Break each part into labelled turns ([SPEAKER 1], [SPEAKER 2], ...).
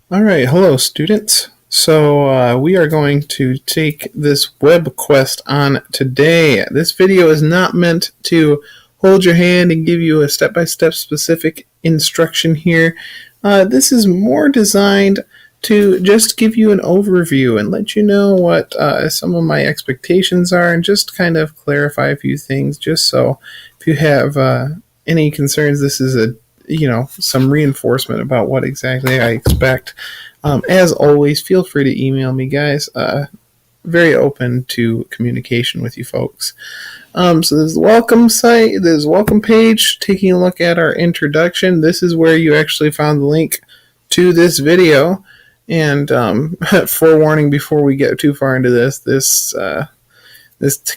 [SPEAKER 1] All right, hello students. We are going to take this web quest on today. This video is not meant to hold your hand and give you a step-by-step specific instruction here. This is more designed to just give you an overview and let you know what some of my expectations are and just kind of clarify a few things just so if you have any concerns, this is some reinforcement about what exactly I expect. As always, feel free to email me, guys. Very open to communication with you folks. So there's the welcome site, there's the welcome page, taking a look at our introduction. This is where you actually found the link to this video. And forewarning before we get too far into this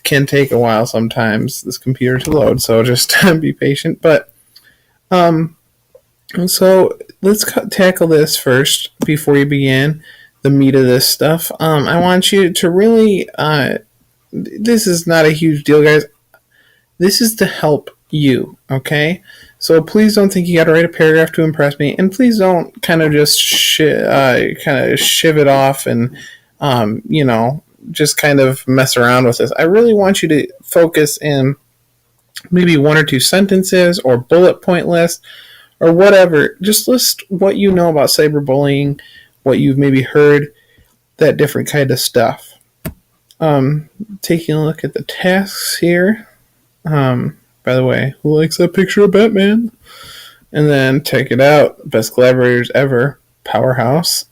[SPEAKER 1] can take a while sometimes, this computer to load, so just be patient. But so let's tackle this first before you begin the meat of this stuff. I want you to really, this is not a huge deal, guys. This is to help you, okay? So please don't think you got to write a paragraph to impress me, and please don't kind of just shiv it off and just kind of mess around with this. I really want you to focus in maybe one or two sentences or bullet point list or whatever. Just list what you know about cyberbullying, what you've maybe heard, that different kind of stuff. Taking a look at the tasks here. By the way, who likes that picture of Batman? And then check it out. Best collaborators ever. Powerhouse.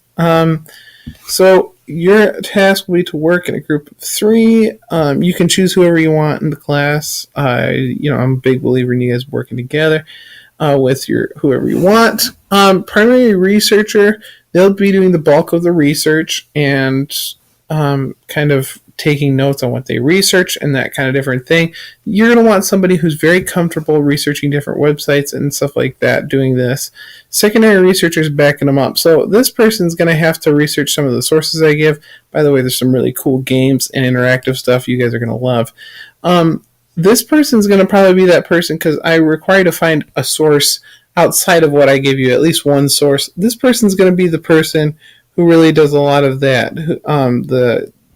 [SPEAKER 1] So your task will be to work in a group of 3. You can choose whoever you want in the class. I'm a big believer in you guys working together. With whoever you want. Primary researcher, they'll be doing the bulk of the research and kind of taking notes on what they research and that kind of different thing. You're going to want somebody who's very comfortable researching different websites and stuff like that doing this. Secondary researchers backing them up. So this person's going to have to research some of the sources I give. By the way, there's some really cool games and interactive stuff you guys are going to love. This person's going to probably be that person because I require to find a source outside of what I give you, at least one source. This person's going to be the person who really does a lot of that.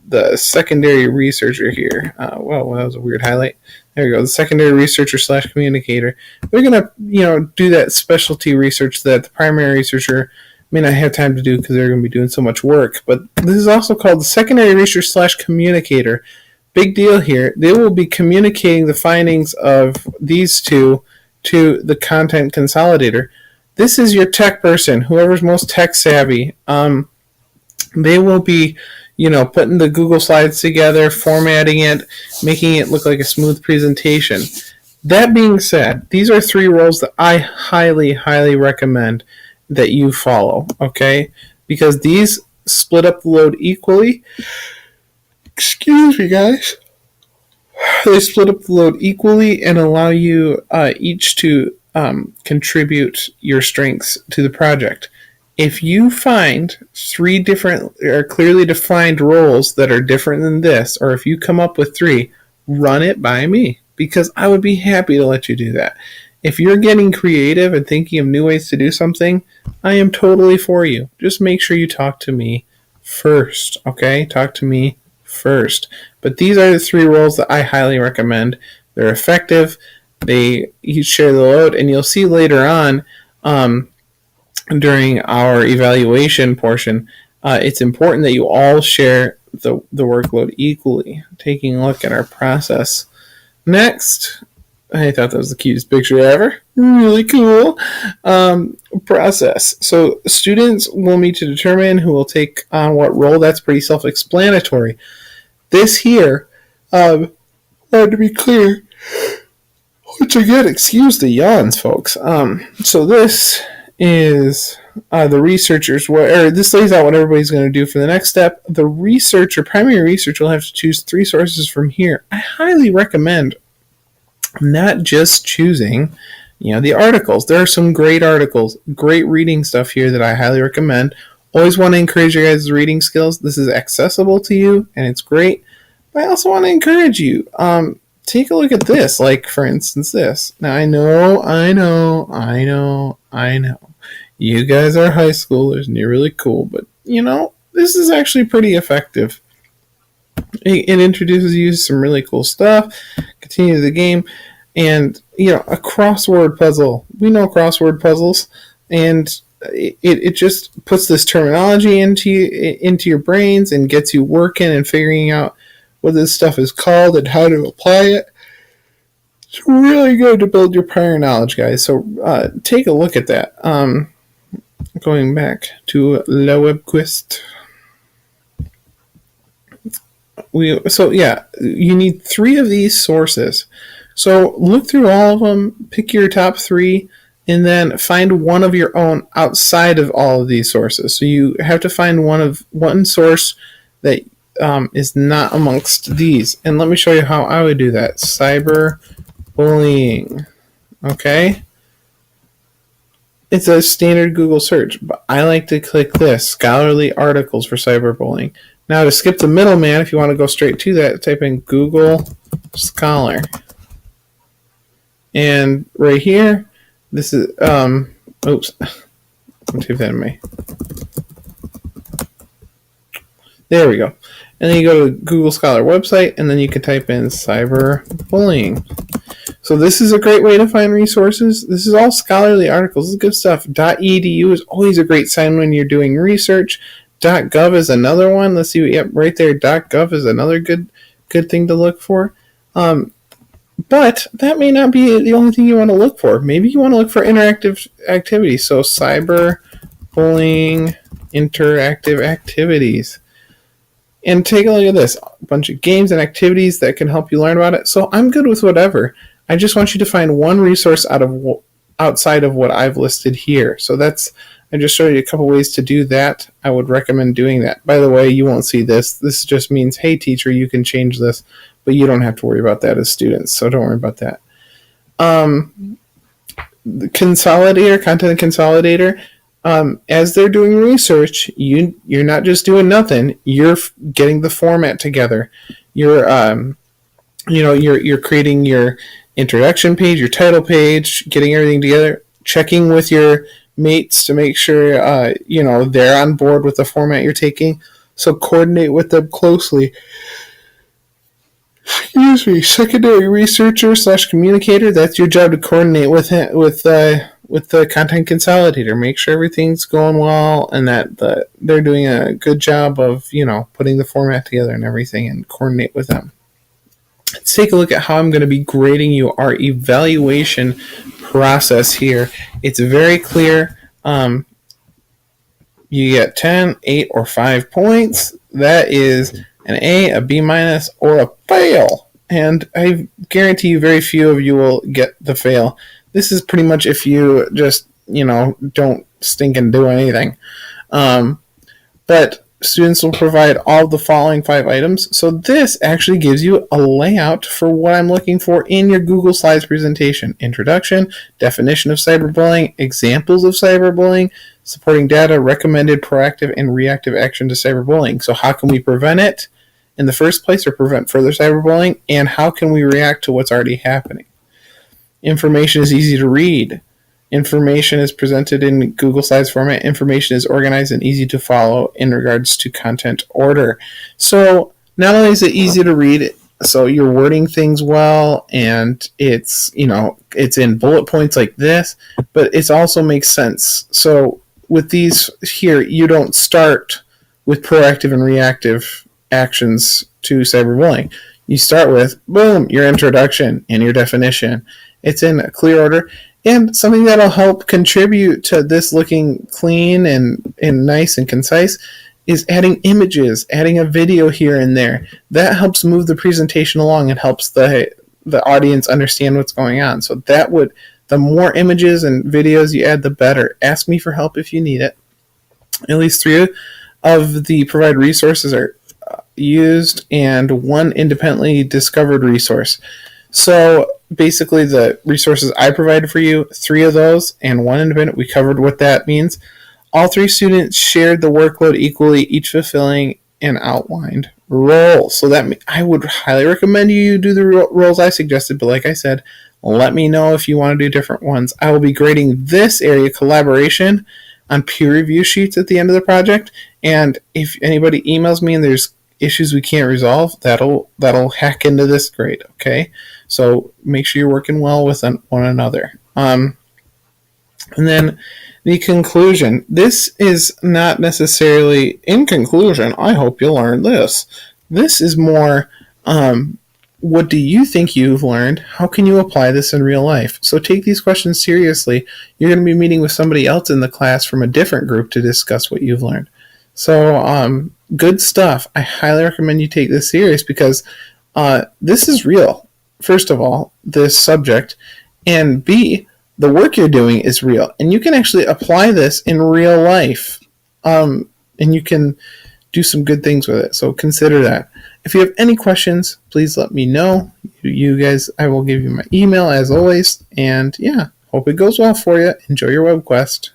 [SPEAKER 1] The secondary researcher here. Well, that was a weird highlight. There you go. The secondary researcher / communicator. They're going to, do that specialty research that the primary researcher may not have time to do because they're going to be doing so much work. But this is also called the secondary researcher / communicator. Big deal here. They will be communicating the findings of these two to the content consolidator. This is your tech person, whoever's most tech savvy. They will be, putting the Google Slides together, formatting it, making it look like a smooth presentation. That being said, these are 3 roles that I highly, highly recommend that you follow, okay? Because these split up the load equally. Excuse me, guys. They split up the load equally and allow you each to contribute your strengths to the project. If you find 3 different or clearly defined roles that are different than this, or if you come up with 3, run it by me because I would be happy to let you do that. If you're getting creative and thinking of new ways to do something, I am totally for you. Just make sure you talk to me first, okay? Talk to me first. But these are the 3 roles that I highly recommend. They're effective. They each share the load, and you'll see later on during our evaluation portion, it's important that you all share the workload equally. Taking a look at our process. Next, I thought that was the cutest picture ever. Really cool. Process. So students will meet to determine who will take on what role. That's pretty self-explanatory. This here, to be clear, once again, excuse the yawns, folks. So this is the researchers, or this lays out what everybody's going to do for the next step. The researcher, primary researcher, will have to choose 3 sources from here. I highly recommend not just choosing, the articles. There are some great articles, great reading stuff here that I highly recommend. Always want to encourage you guys' reading skills. This is accessible to you, and it's great. But I also want to encourage you. Take a look at this, like, for instance, this. Now, I know. You guys are high schoolers and you're really cool, but this is actually pretty effective. It introduces you to some really cool stuff, continue the game, and a crossword puzzle. We know crossword puzzles, and it just puts this terminology into your brains and gets you working and figuring out what this stuff is called and how to apply it. It's really good to build your prior knowledge, guys. So take a look at that. Going back to LeWebQuest. You need 3 of these sources. So look through all of them, pick your top 3, and then find one of your own outside of all of these sources. So you have to find one source that is not amongst these. And let me show you how I would do that. Cyberbullying. Okay? It's a standard Google search, but I like to click this, scholarly articles for cyberbullying. Now, to skip the middleman, if you want to go straight to that, type in Google Scholar. And right here, this is, oops, I'll type that in my, there we go. And then you go to the Google Scholar website, and then you can type in cyberbullying. So this is a great way to find resources. This is all scholarly articles. This is good stuff. .edu is always a great sign when you're doing research. .gov is another one. Let's see. Yep, right there. .gov is another good thing to look for. But that may not be the only thing you want to look for. Maybe you want to look for interactive activities. So cyberbullying interactive activities. And take a look at this. A bunch of games and activities that can help you learn about it. So I'm good with whatever. I just want you to find one resource outside of what I've listed here. So I just showed you a couple ways to do that. I would recommend doing that. By the way, you won't see this. This just means, hey, teacher, you can change this, but you don't have to worry about that as students, so don't worry about that. The consolidator, content consolidator, as they're doing research, you're not just doing nothing. You're getting the format together. You're creating your introduction page, your title page, getting everything together, checking with your mates to make sure they're on board with the format you're taking. So coordinate with them closely. Excuse me, secondary researcher / communicator. That's your job to coordinate with the content consolidator. Make sure everything's going well and that they're doing a good job of putting the format together and everything, and coordinate with them. Let's take a look at how I'm going to be grading you our evaluation process here. It's very clear. You get 10, 8, or 5 points. That is an A, a B-, or a fail. And I guarantee you very few of you will get the fail. This is pretty much if you just, don't stink and do anything. But students will provide all the following 5 items. So this actually gives you a layout for what I'm looking for in your Google Slides presentation. Introduction, definition of cyberbullying, examples of cyberbullying, supporting data, recommended proactive and reactive action to cyberbullying. So how can we prevent it in the first place or prevent further cyberbullying? And how can we react to what's already happening? Information is easy to read. Information is presented in Google Slides format. Information is organized and easy to follow in regards to content order. So not only is it easy to read, so you're wording things well, and it's in bullet points like this, but it also makes sense. So with these here, you don't start with proactive and reactive actions to cyberbullying. You start with, boom, your introduction and your definition. It's in a clear order. And something that'll help contribute to this looking clean and nice and concise is adding images, adding a video here and there. That helps move the presentation along and helps the audience understand what's going on. So the more images and videos you add, the better. Ask me for help if you need it. At least 3 of the provided resources are used and 1 independently discovered resource. So basically the resources I provided for you, 3 of those and 1 independent, we covered what that means. All 3 students shared the workload equally, each fulfilling an outlined role. So that I would highly recommend you do the roles I suggested, but like I said, let me know if you want to do different ones. I will be grading this area, collaboration, on peer review sheets at the end of the project. And if anybody emails me and there's issues we can't resolve, that'll hack into this grade. Okay, so make sure you're working well with one another. And then the conclusion. This is not necessarily, in conclusion, I hope you learned this. This is more, what do you think you've learned? How can you apply this in real life? So take these questions seriously. You're going to be meeting with somebody else in the class from a different group to discuss what you've learned. So good stuff. I highly recommend you take this serious because this is real. First of all, this subject, and B, the work you're doing is real, and you can actually apply this in real life, and you can do some good things with it. So consider that. If you have any questions, please let me know. You guys, I will give you my email as always, and yeah, hope it goes well for you. Enjoy your web quest.